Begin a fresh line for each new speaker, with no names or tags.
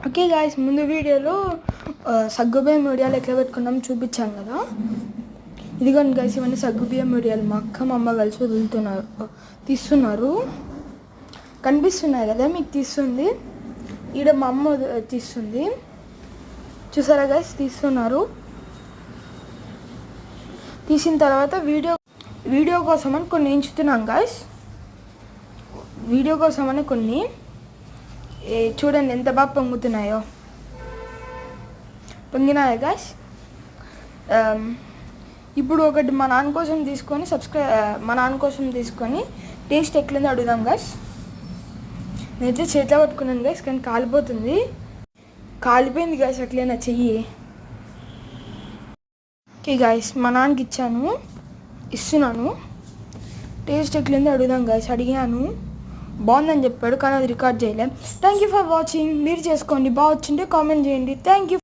Okay guys, ముందు వీడియోలో సగ్గుబియ్యం వడియాలు ఎట్లా పెట్టుకున్నాం చూపించాను కదా. ఇదిగోండి గాయస్, ఇవన్నీ సగ్గుబియ్యం వడియాలు మా అక్క మా అమ్మ కలిసి తీస్తున్నారు. కనిపిస్తున్నాయి కదా మీకు, తీస్తుంది. ఈడ మా అమ్మ తీస్తుంది, చూసారా గాయస్, తీస్తున్నారు. తీసిన తర్వాత వీడియో కోసమని కొన్ని ఎంచుతున్నాం గాయస్. వీడియో కోసమని కొన్ని చూడండి ఎంత బాగా పొంగుతున్నాయో. పొంగినాయా గాయస్. ఇప్పుడు ఒకటి మా నాన్న కోసం తీసుకొని టేస్ట్ ఎట్లుందో అడుగుదాం గాయస్. నేనైతే చేతిలో పట్టుకున్నాను గాయస్, కానీ కాలిపోయింది గాయస్ అట్లైనా చెయ్యి. ఓకే గాయస్, మా నాన్నకి ఇస్తున్నాను. టేస్ట్ ఎట్లుందో అడుగుదాం గాయస్. అడిగాను, బాగుందని చెప్పాడు, కానీ అది రికార్డ్ చేయలేం. Thank you for watching. మీరు చేసుకోండి, బాగా వచ్చింటే కామెంట్ చేయండి. Thank you.